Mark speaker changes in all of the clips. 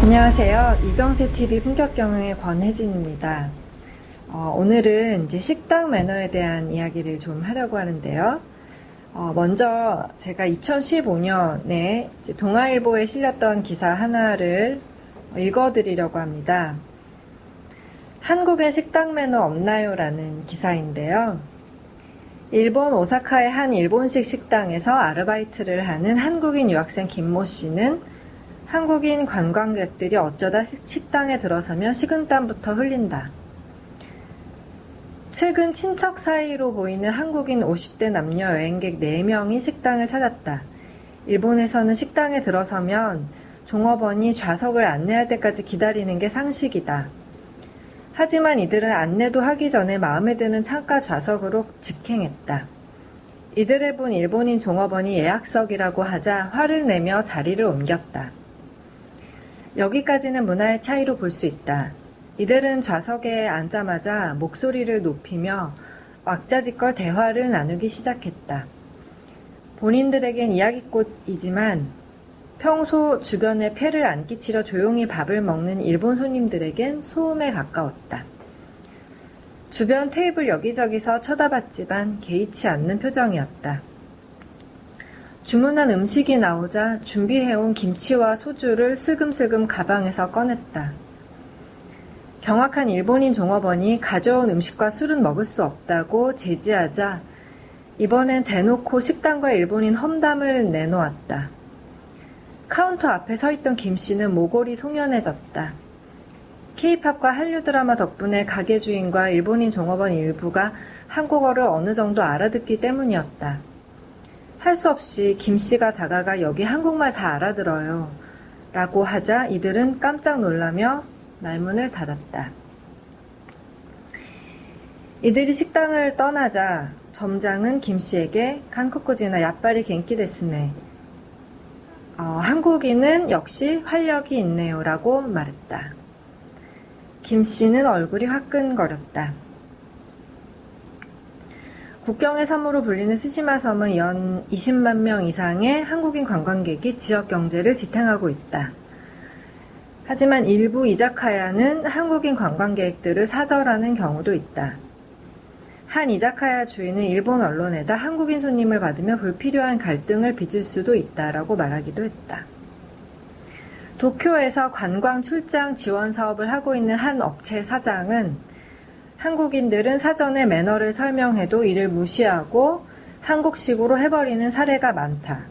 Speaker 1: 안녕하세요. 이병태TV 품격경영의 권혜진입니다. 오늘은 이제 식당 매너에 대한 이야기를 좀 하려고 하는데요. 먼저 제가 2015년에 동아일보에 실렸던 기사 하나를 읽어드리려고 합니다. 한국엔 식당 매너 없나요? 라는 기사인데요. 일본 오사카의 한 일본식 식당에서 아르바이트를 하는 한국인 유학생 김모 씨는 한국인 관광객들이 어쩌다 식당에 들어서면 식은땀부터 흘린다. 최근 친척 사이로 보이는 한국인 50대 남녀 여행객 4명이 식당을 찾았다. 일본에서는 식당에 들어서면 종업원이 좌석을 안내할 때까지 기다리는 게 상식이다. 하지만 이들은 안내도 하기 전에 마음에 드는 창가 좌석으로 직행했다. 이들을 본 일본인 종업원이 예약석이라고 하자 화를 내며 자리를 옮겼다. 여기까지는 문화의 차이로 볼 수 있다. 이들은 좌석에 앉자마자 목소리를 높이며 왁자지껄 대화를 나누기 시작했다. 본인들에겐 이야기꽃이지만 평소 주변에 폐를 안 끼치려 조용히 밥을 먹는 일본 손님들에겐 소음에 가까웠다. 주변 테이블 여기저기서 쳐다봤지만 개의치 않는 표정이었다. 주문한 음식이 나오자 준비해온 김치와 소주를 슬금슬금 가방에서 꺼냈다. 경악한 일본인 종업원이 가져온 음식과 술은 먹을 수 없다고 제지하자 이번엔 대놓고 식당과 일본인 험담을 내놓았다. 카운터 앞에 서 있던 김 씨는 모골이 송연해졌다. K-팝과 한류 드라마 덕분에 가게 주인과 일본인 종업원 일부가 한국어를 어느 정도 알아듣기 때문이었다. 할 수 없이 김 씨가 다가가 여기 한국말 다 알아들어요. 라고 하자 이들은 깜짝 놀라며 말문을 닫았다. 이들이 식당을 떠나자 점장은 김 씨에게 한국꾸지나 야빨이 갱기 데스네. 한국인은 역시 활력이 있네요. 라고 말했다. 김 씨는 얼굴이 화끈거렸다. 국경의 섬으로 불리는 스시마 섬은 연 20만 명 이상의 한국인 관광객이 지역 경제를 지탱하고 있다. 하지만 일부 이자카야는 한국인 관광객들을 사절하는 경우도 있다. 한 이자카야 주인은 일본 언론에다 한국인 손님을 받으며 불필요한 갈등을 빚을 수도 있다라고 말하기도 했다. 도쿄에서 관광 출장 지원 사업을 하고 있는 한 업체 사장은 한국인들은 사전에 매너를 설명해도 이를 무시하고 한국식으로 해버리는 사례가 많다.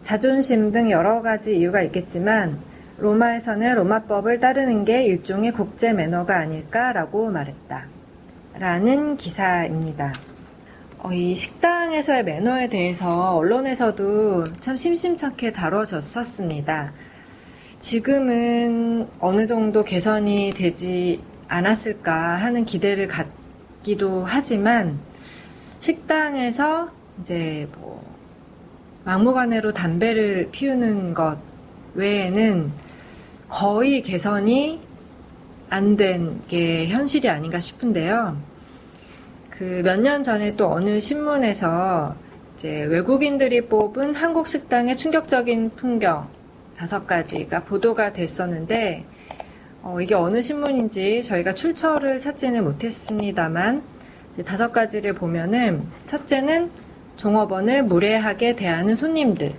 Speaker 1: 자존심 등 여러 가지 이유가 있겠지만 로마에서는 로마법을 따르는 게 일종의 국제 매너가 아닐까라고 말했다. 라는 기사입니다. 이 식당에서의 매너에 대해서 언론에서도 참 심심찮게 다뤄졌었습니다. 지금은 어느 정도 개선이 되지 않았을까 하는 기대를 갖기도 하지만 식당에서 이제 막무가내로 담배를 피우는 것 외에는 거의 개선이 안 된 게 현실이 아닌가 싶은데요. 몇 년 전에 또 어느 신문에서 이제 외국인들이 뽑은 한국 식당의 충격적인 풍경 5가지가 보도가 됐었는데 이게 어느 신문인지 저희가 출처를 찾지는 못했습니다만 5가지를 보면은 첫째는 종업원을 무례하게 대하는 손님들,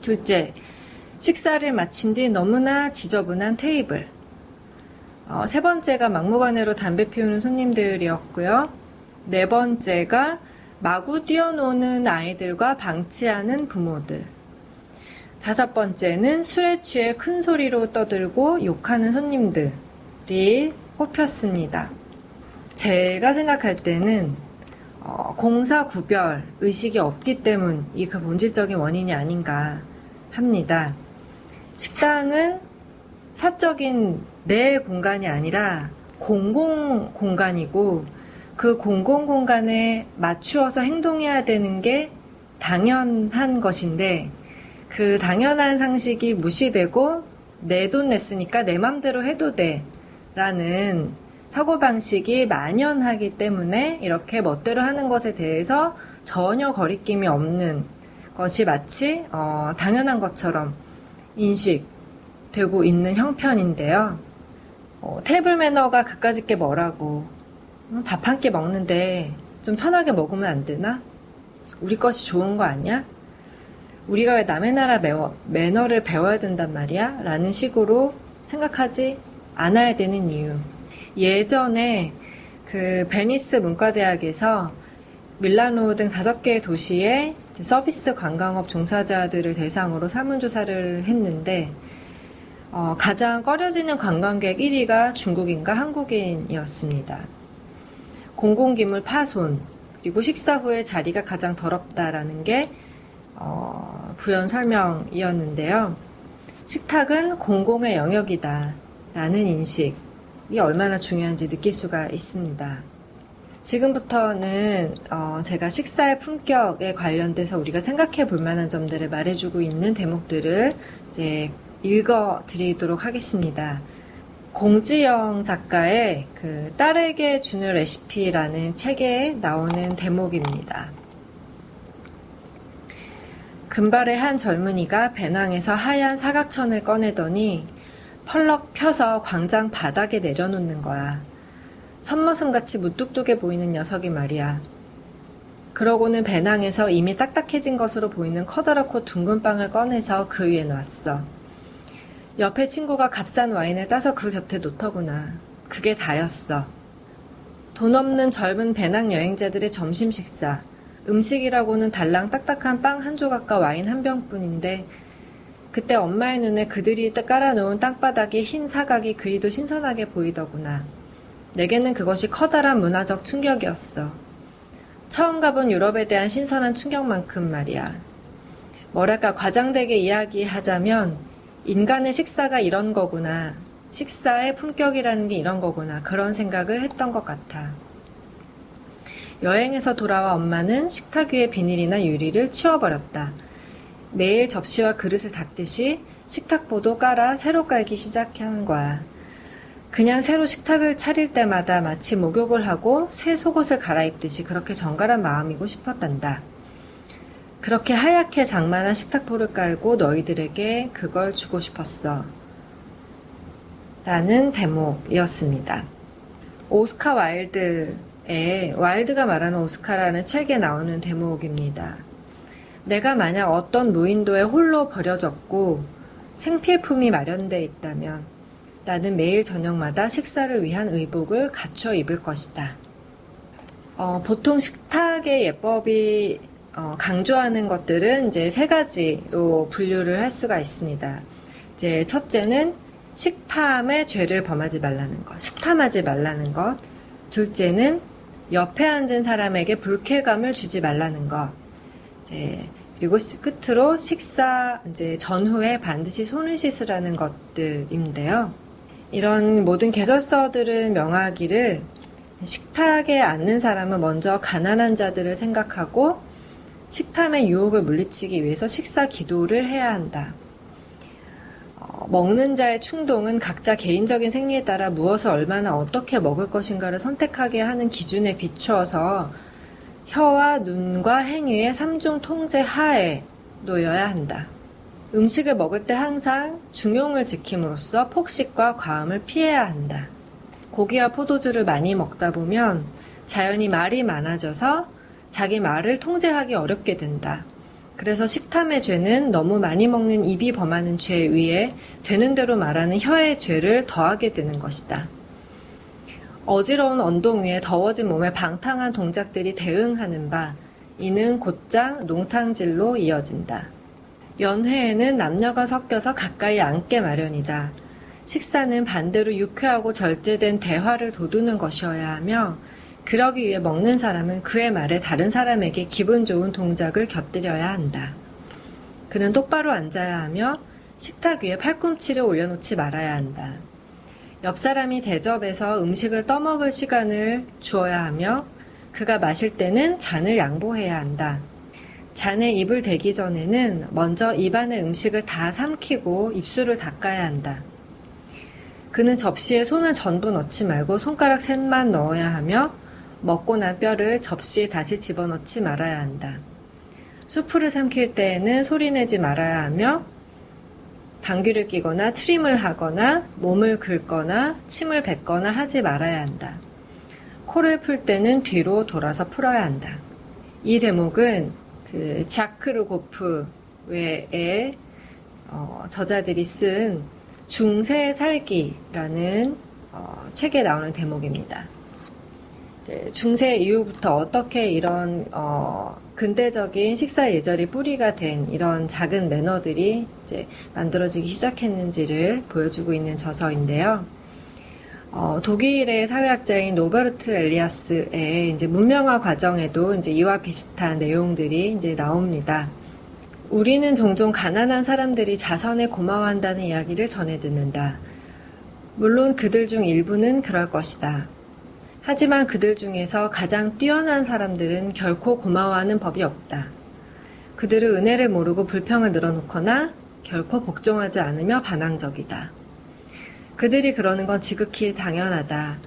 Speaker 1: 둘째, 식사를 마친 뒤 너무나 지저분한 테이블, 세 번째가 막무가내로 담배 피우는 손님들이었고요. 네 번째가 마구 뛰어노는 아이들과 방치하는 부모들, 5번째는 술에 취해 큰 소리로 떠들고 욕하는 손님들이 꼽혔습니다. 제가 생각할 때는 공사 구별 의식이 없기 때문이 그 본질적인 원인이 아닌가 합니다. 식당은 사적인 내 공간이 아니라 공공 공간이고 그 공공 공간에 맞추어서 행동해야 되는 게 당연한 것인데 그 당연한 상식이 무시되고 내 돈 냈으니까 내 맘대로 해도 돼 라는 사고방식이 만연하기 때문에 이렇게 멋대로 하는 것에 대해서 전혀 거리낌이 없는 것이 마치 당연한 것처럼 인식 되고 있는 형편인데요. 테이블 매너가 그까짓 게 뭐라고. 밥 한 끼 먹는데 좀 편하게 먹으면 안 되나? 우리 것이 좋은 거 아니야? 우리가 왜 남의 나라 매너를 배워야 된단 말이야? 라는 식으로 생각하지 않아야 되는 이유. 예전에 그 베니스 문과대학에서 밀라노 등 5개의 도시에 서비스 관광업 종사자들을 대상으로 설문조사를 했는데 가장 꺼려지는 관광객 1위가 중국인과 한국인이었습니다. 공공기물 파손, 그리고 식사 후에 자리가 가장 더럽다라는 게 부연 설명이었는데요. 식탁은 공공의 영역이다 라는 인식이 얼마나 중요한지 느낄 수가 있습니다. 지금부터는 제가 식사의 품격에 관련돼서 우리가 생각해 볼 만한 점들을 말해주고 있는 대목들을 이제 읽어드리도록 하겠습니다. 공지영 작가의 그 딸에게 주는 레시피라는 책에 나오는 대목입니다. 금발의 한 젊은이가 배낭에서 하얀 사각천을 꺼내더니 펄럭 펴서 광장 바닥에 내려놓는 거야. 선머슴같이 무뚝뚝해 보이는 녀석이 말이야. 그러고는 배낭에서 이미 딱딱해진 것으로 보이는 커다랗고 둥근 빵을 꺼내서 그 위에 놨어. 옆에 친구가 값싼 와인을 따서 그 곁에 놓더구나. 그게 다였어. 돈 없는 젊은 배낭 여행자들의 점심 식사. 음식이라고는 달랑 딱딱한 빵 한 조각과 와인 한 병뿐인데 그때 엄마의 눈에 그들이 깔아놓은 땅바닥의 흰 사각이 그리도 신선하게 보이더구나. 내게는 그것이 커다란 문화적 충격이었어. 처음 가본 유럽에 대한 신선한 충격만큼 말이야. 뭐랄까 과장되게 이야기하자면 인간의 식사가 이런 거구나. 식사의 품격이라는 게 이런 거구나. 그런 생각을 했던 것 같아. 여행에서 돌아와 엄마는 식탁 위의 비닐이나 유리를 치워버렸다. 매일 접시와 그릇을 닦듯이 식탁보도 깔아 새로 깔기 시작한 거야. 그냥 새로 식탁을 차릴 때마다 마치 목욕을 하고 새 속옷을 갈아입듯이 그렇게 정갈한 마음이고 싶었단다. 그렇게 하얗게 장만한 식탁보를 깔고 너희들에게 그걸 주고 싶었어. 라는 대목이었습니다. 오스카 와일드의 와일드가 말하는 오스카라는 책에 나오는 대목입니다. 내가 만약 어떤 무인도에 홀로 버려졌고 생필품이 마련되어 있다면 나는 매일 저녁마다 식사를 위한 의복을 갖춰 입을 것이다. 보통 식탁의 예법이 강조하는 것들은 이제 3가지로 분류를 할 수가 있습니다. 이제 첫째는 식탐의 죄를 범하지 말라는 것, 식탐하지 말라는 것. 둘째는 옆에 앉은 사람에게 불쾌감을 주지 말라는 것. 그리고 끝으로 식사 이제 전후에 반드시 손을 씻으라는 것들인데요. 이런 모든 계절서들은 명하기를 식탁에 앉는 사람은 먼저 가난한 자들을 생각하고 식탐의 유혹을 물리치기 위해서 식사 기도를 해야 한다. 먹는 자의 충동은 각자 개인적인 생리에 따라 무엇을 얼마나 어떻게 먹을 것인가를 선택하게 하는 기준에 비추어서 혀와 눈과 행위의 3중 통제 하에 놓여야 한다. 음식을 먹을 때 항상 중용을 지킴으로써 폭식과 과음을 피해야 한다. 고기와 포도주를 많이 먹다 보면 자연히 말이 많아져서 자기 말을 통제하기 어렵게 된다. 그래서 식탐의 죄는 너무 많이 먹는 입이 범하는 죄 위에 되는 대로 말하는 혀의 죄를 더하게 되는 것이다. 어지러운 언동 위에 더워진 몸에 방탕한 동작들이 대응하는 바 이는 곧장 농탕질로 이어진다. 연회에는 남녀가 섞여서 가까이 앉게 마련이다. 식사는 반대로 유쾌하고 절제된 대화를 돋우는 것이어야 하며 그러기 위해 먹는 사람은 그의 말에 다른 사람에게 기분 좋은 동작을 곁들여야 한다. 그는 똑바로 앉아야 하며 식탁 위에 팔꿈치를 올려놓지 말아야 한다. 옆 사람이 대접해서 음식을 떠먹을 시간을 주어야 하며 그가 마실 때는 잔을 양보해야 한다. 잔에 입을 대기 전에는 먼저 입안의 음식을 다 삼키고 입술을 닦아야 한다. 그는 접시에 손을 전부 넣지 말고 손가락 셋만 넣어야 하며 먹고 난 뼈를 접시에 다시 집어넣지 말아야 한다. 수프를 삼킬 때에는 소리내지 말아야 하며 방귀를 뀌거나 트림을 하거나 몸을 긁거나 침을 뱉거나 하지 말아야 한다. 코를 풀 때는 뒤로 돌아서 풀어야 한다. 이 대목은 그 자크르고프 외에 저자들이 쓴 중세 살기라는 책에 나오는 대목입니다. 중세 이후부터 어떻게 이런 근대적인 식사 예절이 뿌리가 된 이런 작은 매너들이 이제 만들어지기 시작했는지를 보여주고 있는 저서인데요. 독일의 사회학자인 노베르트 엘리아스의 이제 문명화 과정에도 이제 이와 비슷한 내용들이 이제 나옵니다. 우리는 종종 가난한 사람들이 자선에 고마워한다는 이야기를 전해 듣는다. 물론 그들 중 일부는 그럴 것이다. 하지만 그들 중에서 가장 뛰어난 사람들은 결코 고마워하는 법이 없다. 그들은 은혜를 모르고 불평을 늘어놓거나 결코 복종하지 않으며 반항적이다. 그들이 그러는 건 지극히 당연하다.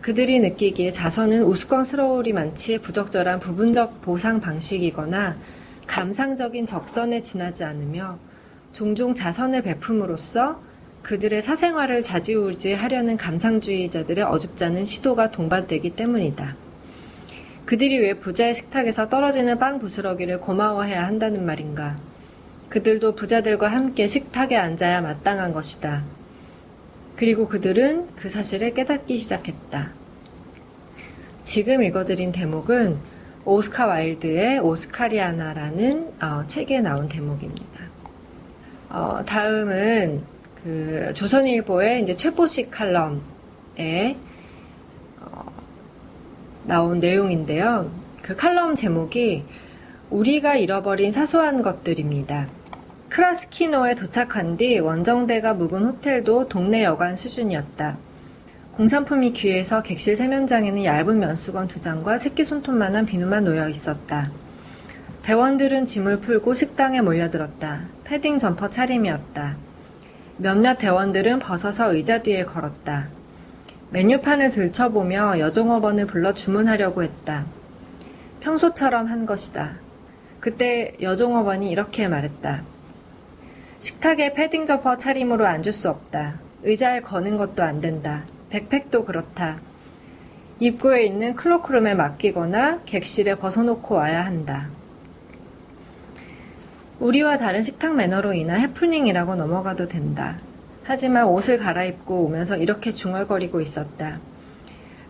Speaker 1: 그들이 느끼기에 자선은 우스꽝스러우리만치 부적절한 부분적 보상 방식이거나 감상적인 적선에 지나지 않으며 종종 자선을 베품으로써 그들의 사생활을 좌지우지하려는 감상주의자들의 어줍지 않은 시도가 동반되기 때문이다. 그들이 왜 부자의 식탁에서 떨어지는 빵 부스러기를 고마워해야 한다는 말인가? 그들도 부자들과 함께 식탁에 앉아야 마땅한 것이다. 그리고 그들은 그 사실을 깨닫기 시작했다. 지금 읽어드린 대목은 오스카 와일드의 오스카리아나라는 책에 나온 대목입니다. 다음은 그 조선일보의 이제 최보식 칼럼에 나온 내용인데요. 그 칼럼 제목이 우리가 잃어버린 사소한 것들입니다. 크라스키노에 도착한 뒤 원정대가 묵은 호텔도 동네 여관 수준이었다. 공산품이 귀해서 객실 세면장에는 얇은 면수건 2장과 새끼손톱만한 비누만 놓여 있었다. 대원들은 짐을 풀고 식당에 몰려들었다. 패딩 점퍼 차림이었다. 몇몇 대원들은 벗어서 의자 뒤에 걸었다. 메뉴판을 들춰보며 여종업원을 불러 주문하려고 했다. 평소처럼 한 것이다. 그때 여종업원이 이렇게 말했다. 식탁에 패딩 점퍼 차림으로 앉을 수 없다. 의자에 거는 것도 안 된다. 백팩도 그렇다. 입구에 있는 클로크룸에 맡기거나 객실에 벗어놓고 와야 한다. 우리와 다른 식탁 매너로 인한 해프닝이라고 넘어가도 된다. 하지만 옷을 갈아입고 오면서 이렇게 중얼거리고 있었다.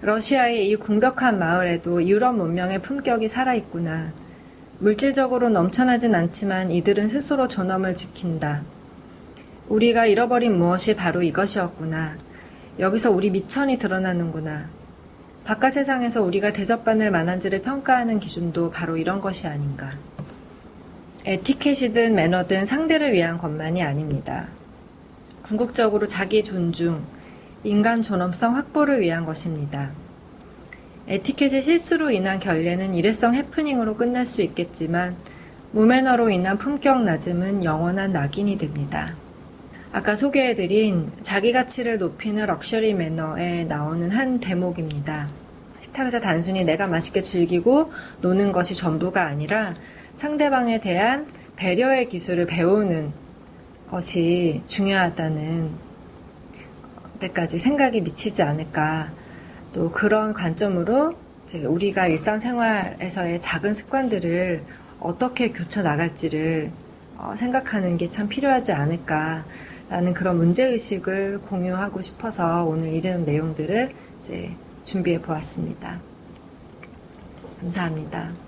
Speaker 1: 러시아의 이 궁벽한 마을에도 유럽 문명의 품격이 살아있구나. 물질적으로 넘쳐나진 않지만 이들은 스스로 존엄을 지킨다. 우리가 잃어버린 무엇이 바로 이것이었구나. 여기서 우리 미천이 드러나는구나. 바깥 세상에서 우리가 대접받을 만한지를 평가하는 기준도 바로 이런 것이 아닌가. 에티켓이든 매너든 상대를 위한 것만이 아닙니다. 궁극적으로 자기 존중, 인간 존엄성 확보를 위한 것입니다. 에티켓의 실수로 인한 결례는 일회성 해프닝으로 끝날 수 있겠지만 무매너로 인한 품격 낮음은 영원한 낙인이 됩니다. 아까 소개해드린 자기 가치를 높이는 럭셔리 매너에 나오는 한 대목입니다. 식탁에서 단순히 내가 맛있게 즐기고 노는 것이 전부가 아니라 상대방에 대한 배려의 기술을 배우는 것이 중요하다는 데까지 생각이 미치지 않을까. 또 그런 관점으로 이제 우리가 일상생활에서의 작은 습관들을 어떻게 교쳐 나갈지를 생각하는 게 참 필요하지 않을까라는 그런 문제의식을 공유하고 싶어서 오늘 이런 내용들을 이제 준비해 보았습니다. 감사합니다.